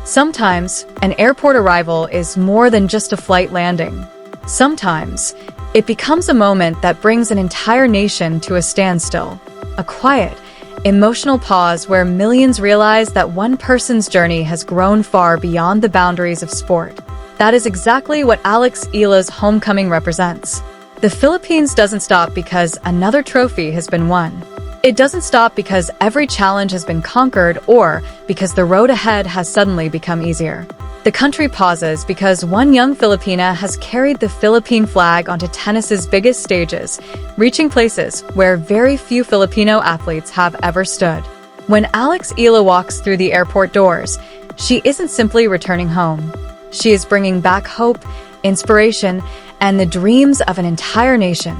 Sometimes, an airport arrival is more than just a flight landing. Sometimes, it becomes a moment that brings an entire nation to a standstill. A quiet, emotional pause where millions realize that one person's journey has grown far beyond the boundaries of sport. That is exactly what Eala's homecoming represents. The Philippines doesn't stop because another trophy has been won. It doesn't stop because every challenge has been conquered or because the road ahead has suddenly become easier. The country pauses because one young Filipina has carried the Philippine flag onto tennis's biggest stages, reaching places where very few Filipino athletes have ever stood. When Eala walks through the airport doors, she isn't simply returning home. She is bringing back hope, inspiration, and the dreams of an entire nation.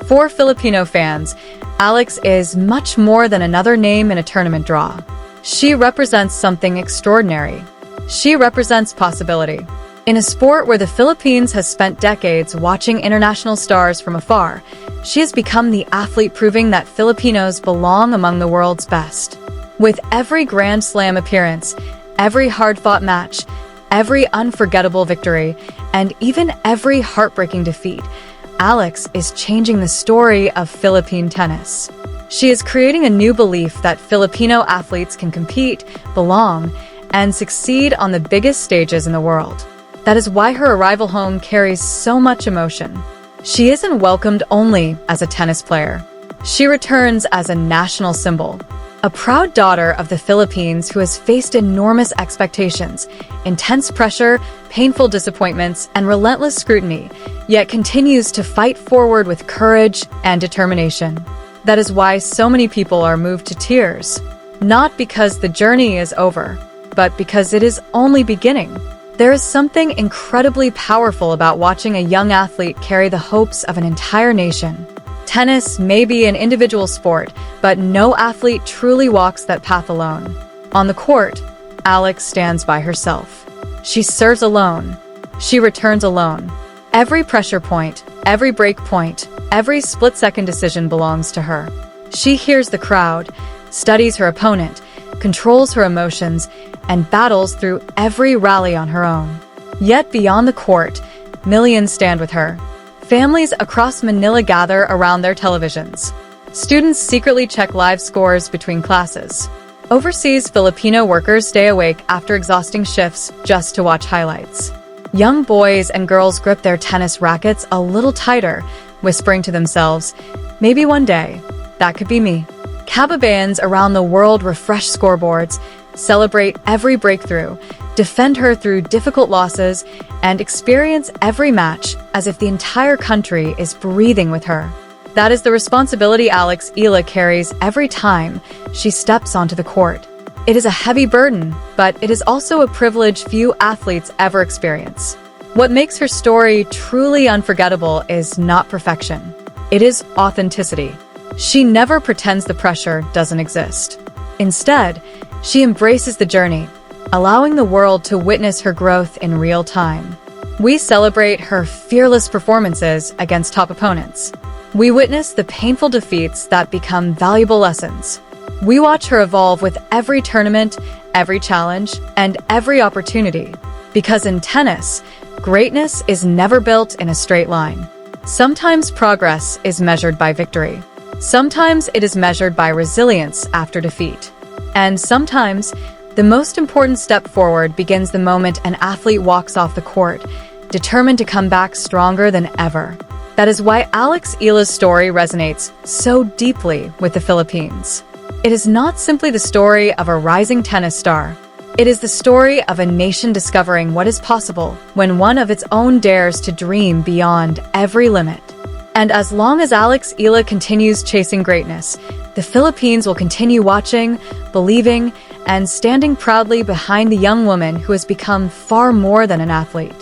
For Filipino fans, Alex is much more than another name in a tournament draw. She represents something extraordinary. She represents possibility. In a sport where the Philippines has spent decades watching international stars from afar, she has become the athlete proving that Filipinos belong among the world's best. With every Grand Slam appearance, every hard-fought match, every unforgettable victory, and even every heartbreaking defeat, Alex is changing the story of Philippine tennis. She is creating a new belief that Filipino athletes can compete, belong, and succeed on the biggest stages in the world. That is why her arrival home carries so much emotion. She isn't welcomed only as a tennis player. She returns as a national symbol. A proud daughter of the Philippines who has faced enormous expectations, intense pressure, painful disappointments, and relentless scrutiny, yet continues to fight forward with courage and determination. That is why so many people are moved to tears. Not because the journey is over, but because it is only beginning. There is something incredibly powerful about watching a young athlete carry the hopes of an entire nation. Tennis may be an individual sport, but no athlete truly walks that path alone. On the court, Alex stands by herself. She serves alone. She returns alone. Every pressure point, every break point, every split-second decision belongs to her. She hears the crowd, studies her opponent, controls her emotions, and battles through every rally on her own. Yet beyond the court, millions stand with her. Families across Manila gather around their televisions. Students secretly check live scores between classes. Overseas Filipino workers stay awake after exhausting shifts just to watch highlights. Young boys and girls grip their tennis rackets a little tighter, whispering to themselves, "Maybe one day, that could be me." Kababayans around the world refresh scoreboards, celebrate every breakthrough, defend her through difficult losses, and experience every match as if the entire country is breathing with her. That is the responsibility Eala carries every time she steps onto the court. It is a heavy burden, but it is also a privilege few athletes ever experience. What makes her story truly unforgettable is not perfection. It is authenticity. She never pretends the pressure doesn't exist. Instead, she embraces the journey, allowing the world to witness her growth in real time. We celebrate her fearless performances against top opponents. We witness the painful defeats that become valuable lessons. We watch her evolve with every tournament, every challenge, and every opportunity. Because in tennis, greatness is never built in a straight line. Sometimes progress is measured by victory. Sometimes it is measured by resilience after defeat. And sometimes, the most important step forward begins the moment an athlete walks off the court, determined to come back stronger than ever. That is why Eala's story resonates so deeply with the Philippines. It is not simply the story of a rising tennis star. It is the story of a nation discovering what is possible when one of its own dares to dream beyond every limit. And as long as Eala continues chasing greatness, the Philippines will continue watching, believing, and standing proudly behind the young woman who has become far more than an athlete.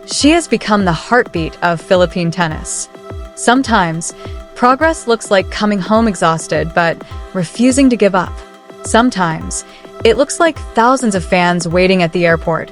She has become the heartbeat of Philippine tennis. Sometimes, progress looks like coming home exhausted but refusing to give up. Sometimes, it looks like thousands of fans waiting at the airport,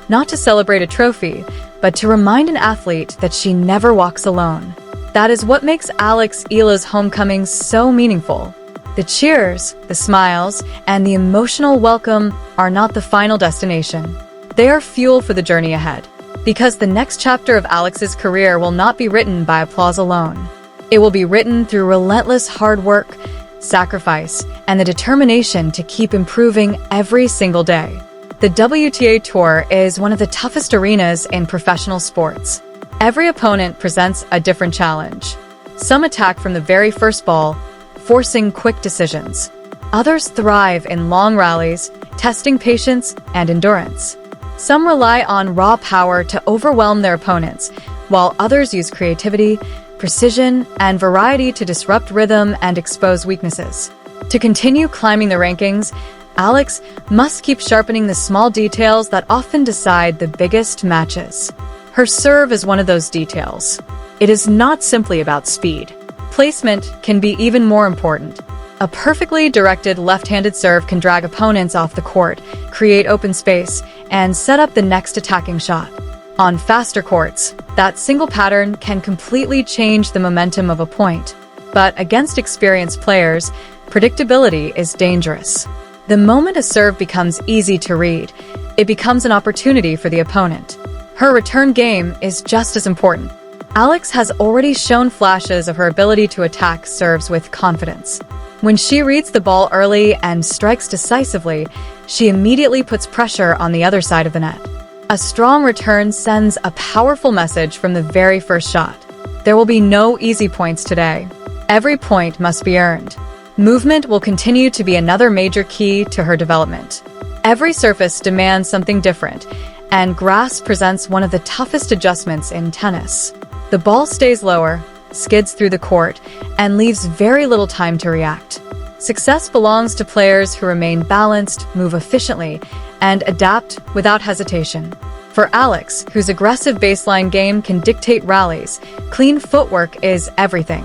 not to celebrate a trophy, but to remind an athlete that she never walks alone. That is what makes Eala's homecoming so meaningful. The cheers, the smiles, and the emotional welcome are not the final destination. They are fuel for the journey ahead, because the next chapter of Alex's career will not be written by applause alone. It will be written through relentless hard work, sacrifice, and the determination to keep improving every single day. The WTA Tour is one of the toughest arenas in professional sports. Every opponent presents a different challenge. Some attack from the very first ball, forcing quick decisions. Others thrive in long rallies, testing patience and endurance. Some rely on raw power to overwhelm their opponents, while others use creativity, precision, and variety to disrupt rhythm and expose weaknesses. To continue climbing the rankings, Alex must keep sharpening the small details that often decide the biggest matches. Her serve is one of those details. It is not simply about speed. Placement can be even more important. A perfectly directed left-handed serve can drag opponents off the court, create open space, and set up the next attacking shot. On faster courts, that single pattern can completely change the momentum of a point. But against experienced players, predictability is dangerous. The moment a serve becomes easy to read, it becomes an opportunity for the opponent. Her return game is just as important. Alex has already shown flashes of her ability to attack serves with confidence. When she reads the ball early and strikes decisively, she immediately puts pressure on the other side of the net. A strong return sends a powerful message from the very first shot. There will be no easy points today. Every point must be earned. Movement will continue to be another major key to her development. Every surface demands something different, and grass presents one of the toughest adjustments in tennis. The ball stays lower, skids through the court, and leaves very little time to react. Success belongs to players who remain balanced, move efficiently, and adapt without hesitation. For Alex, whose aggressive baseline game can dictate rallies, clean footwork is everything.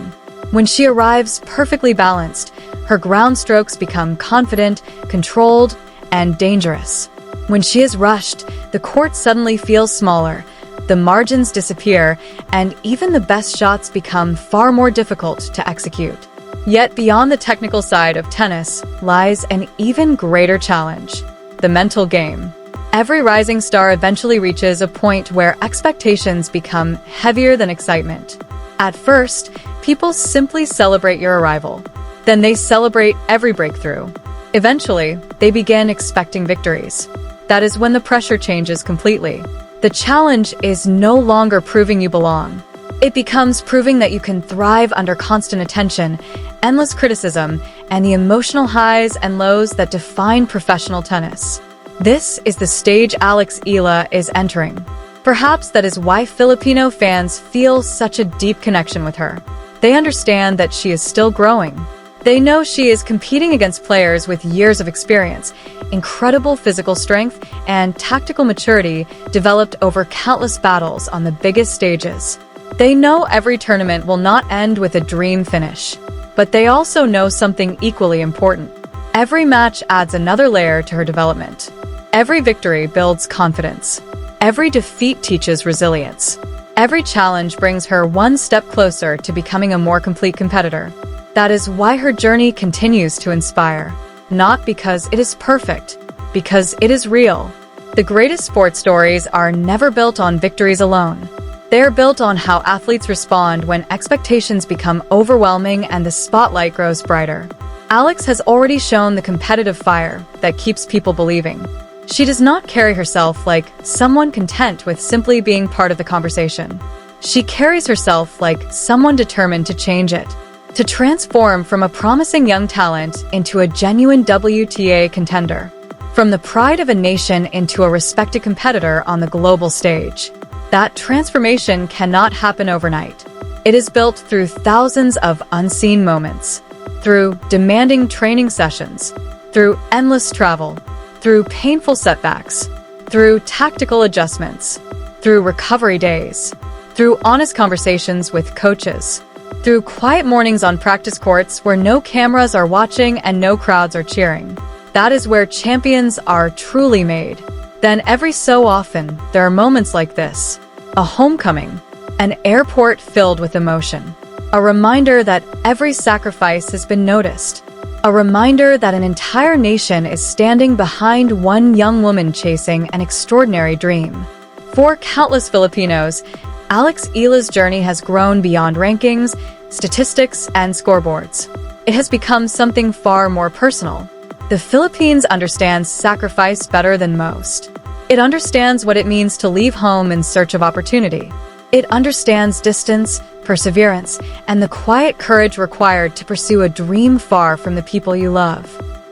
When she arrives perfectly balanced, her ground strokes become confident, controlled, and dangerous. When she is rushed, the court suddenly feels smaller, the margins disappear, and even the best shots become far more difficult to execute. Yet beyond the technical side of tennis lies an even greater challenge: the mental game. Every rising star eventually reaches a point where expectations become heavier than excitement. At first, people simply celebrate your arrival. Then they celebrate every breakthrough. Eventually, they begin expecting victories. That is when the pressure changes completely. The challenge is no longer proving you belong. It becomes proving that you can thrive under constant attention, endless criticism, and the emotional highs and lows that define professional tennis. This is the stage Alex Eala is entering. Perhaps that is why Filipino fans feel such a deep connection with her. They understand that she is still growing. They know she is competing against players with years of experience, incredible physical strength, and tactical maturity developed over countless battles on the biggest stages. They know every tournament will not end with a dream finish. But they also know something equally important. Every match adds another layer to her development. Every victory builds confidence. Every defeat teaches resilience. Every challenge brings her one step closer to becoming a more complete competitor. That is why her journey continues to inspire. Not because it is perfect, because it is real. The greatest sports stories are never built on victories alone. They are built on how athletes respond when expectations become overwhelming and the spotlight grows brighter. Alex has already shown the competitive fire that keeps people believing. She does not carry herself like someone content with simply being part of the conversation. She carries herself like someone determined to change it, to transform from a promising young talent into a genuine WTA contender, from the pride of a nation into a respected competitor on the global stage. That transformation cannot happen overnight. It is built through thousands of unseen moments, through demanding training sessions, through endless travel, through painful setbacks, through tactical adjustments, through recovery days, through honest conversations with coaches, through quiet mornings on practice courts where no cameras are watching and no crowds are cheering. That is where champions are truly made. Then every so often, there are moments like this: a homecoming, an airport filled with emotion, a reminder that every sacrifice has been noticed, A reminder that an entire nation is standing behind one young woman chasing an extraordinary dream. For countless Filipinos, Eala's journey has grown beyond rankings, statistics, and scoreboards. It has become something far more personal. The Philippines understands sacrifice better than most. It understands what it means to leave home in search of opportunity. It understands distance, perseverance, and the quiet courage required to pursue a dream far from the people you love.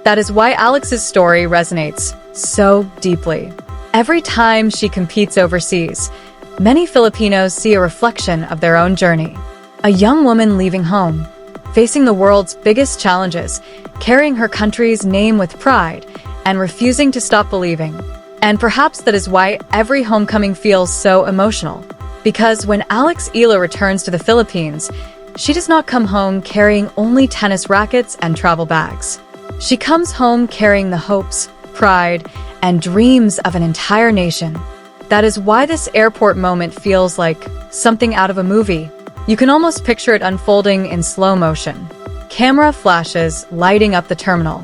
That is why Alex's story resonates so deeply. Every time she competes overseas, many Filipinos see a reflection of their own journey. A young woman leaving home, facing the world's biggest challenges, carrying her country's name with pride, and refusing to stop believing. And perhaps that is why every homecoming feels so emotional. Because when Eala returns to the Philippines, she does not come home carrying only tennis rackets and travel bags. She comes home carrying the hopes, pride, and dreams of an entire nation. That is why this airport moment feels like something out of a movie. You can almost picture it unfolding in slow motion. Camera flashes lighting up the terminal.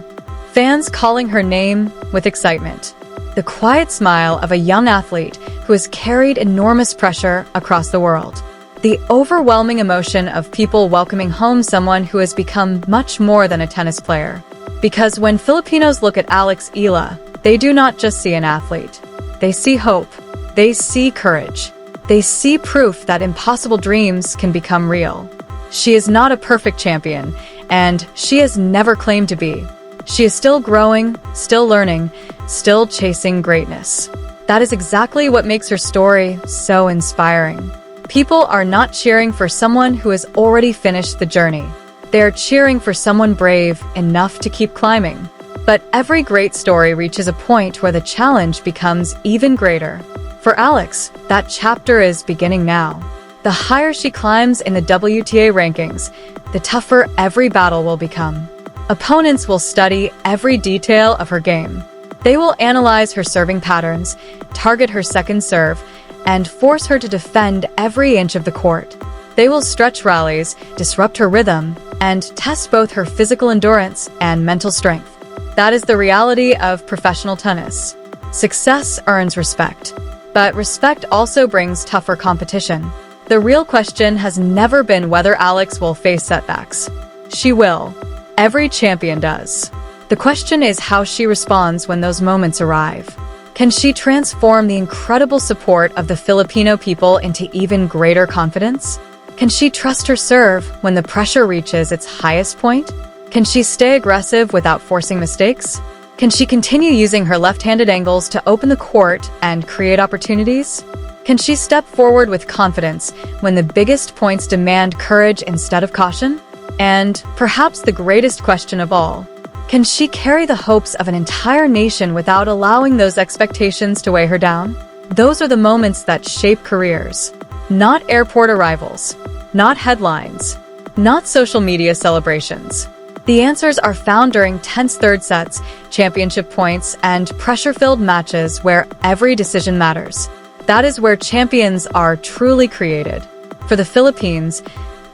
Fans calling her name with excitement. The quiet smile of a young athlete who has carried enormous pressure across the world. The overwhelming emotion of people welcoming home someone who has become much more than a tennis player. Because when Filipinos look at Eala, they do not just see an athlete. They see hope. They see courage. They see proof that impossible dreams can become real. She is not a perfect champion, and she has never claimed to be. She is still growing, still learning, still chasing greatness. That is exactly what makes her story so inspiring. People are not cheering for someone who has already finished the journey. They are cheering for someone brave enough to keep climbing. But every great story reaches a point where the challenge becomes even greater. For Alex, that chapter is beginning now. The higher she climbs in the WTA rankings, the tougher every battle will become. Opponents will study every detail of her game. They will analyze her serving patterns, target her second serve, and force her to defend every inch of the court. They will stretch rallies, disrupt her rhythm, and test both her physical endurance and mental strength. That is the reality of professional tennis. Success earns respect, but respect also brings tougher competition. The real question has never been whether Alex will face setbacks. She will. Every champion does. The question is how she responds when those moments arrive. Can she transform the incredible support of the Filipino people into even greater confidence? Can she trust her serve when the pressure reaches its highest point? Can she stay aggressive without forcing mistakes? Can she continue using her left-handed angles to open the court and create opportunities? Can she step forward with confidence when the biggest points demand courage instead of caution? And perhaps the greatest question of all, can she carry the hopes of an entire nation without allowing those expectations to weigh her down? Those are the moments that shape careers. Not airport arrivals, not headlines, not social media celebrations. The answers are found during tense third sets, championship points, and pressure-filled matches where every decision matters. That is where champions are truly created. For the Philippines,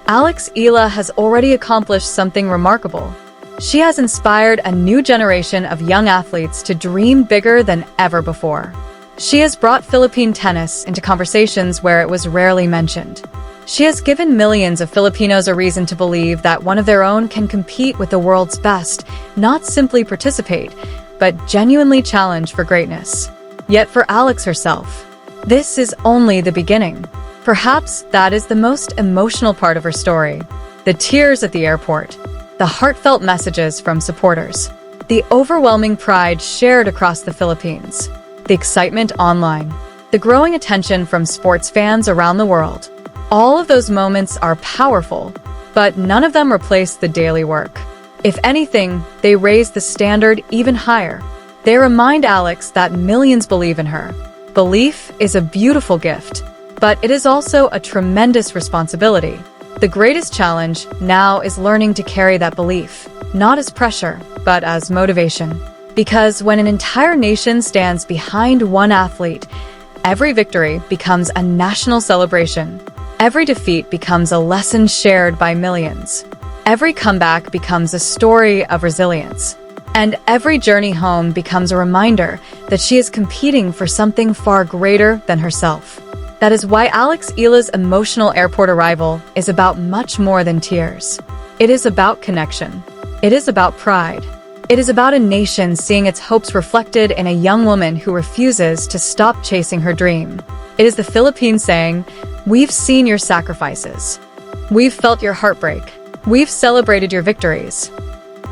Eala has already accomplished something remarkable. She has inspired a new generation of young athletes to dream bigger than ever before. She has brought Philippine tennis into conversations where it was rarely mentioned. She has given millions of Filipinos a reason to believe that one of their own can compete with the world's best, not simply participate, but genuinely challenge for greatness. Yet for Alex herself, this is only the beginning. Perhaps that is the most emotional part of her story. The tears at the airport, the heartfelt messages from supporters, the overwhelming pride shared across the Philippines, the excitement online, the growing attention from sports fans around the world. All of those moments are powerful, but none of them replace the daily work. If anything, they raise the standard even higher. They remind Alex that millions believe in her. Belief is a beautiful gift, but it is also a tremendous responsibility. The greatest challenge now is learning to carry that belief, not as pressure, but as motivation. Because when an entire nation stands behind one athlete, every victory becomes a national celebration. Every defeat becomes a lesson shared by millions. Every comeback becomes a story of resilience. And every journey home becomes a reminder that she is competing for something far greater than herself. That is why Eala's emotional airport arrival is about much more than tears. It is about connection. It is about pride. It is about a nation seeing its hopes reflected in a young woman who refuses to stop chasing her dream. It is the Philippines saying, "We've seen your sacrifices. We've felt your heartbreak. We've celebrated your victories.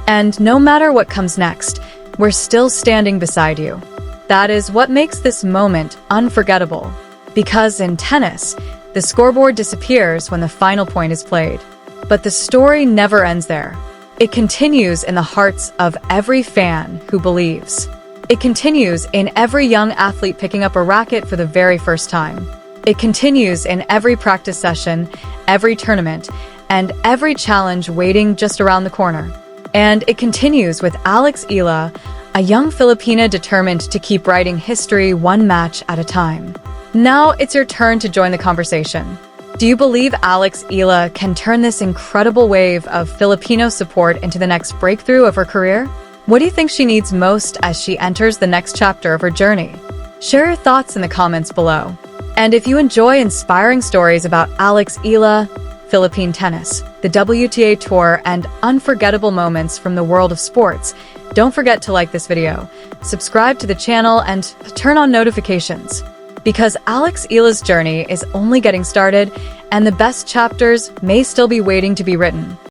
And no matter what comes next, we're still standing beside you." That is what makes this moment unforgettable. Because in tennis, the scoreboard disappears when the final point is played. But the story never ends there. It continues in the hearts of every fan who believes. It continues in every young athlete picking up a racket for the very first time. It continues in every practice session, every tournament, and every challenge waiting just around the corner. And it continues with Eala, a young Filipina determined to keep writing history one match at a time. Now it's your turn to join the conversation. Do you believe Eala can turn this incredible wave of Filipino support into the next breakthrough of her career? What do you think she needs most as she enters the next chapter of her journey? Share your thoughts in the comments below. And if you enjoy inspiring stories about Eala, Philippine tennis, the WTA Tour, and unforgettable moments from the world of sports, don't forget to like this video, subscribe to the channel, and turn on notifications. Because Eala's journey is only getting started, and the best chapters may still be waiting to be written.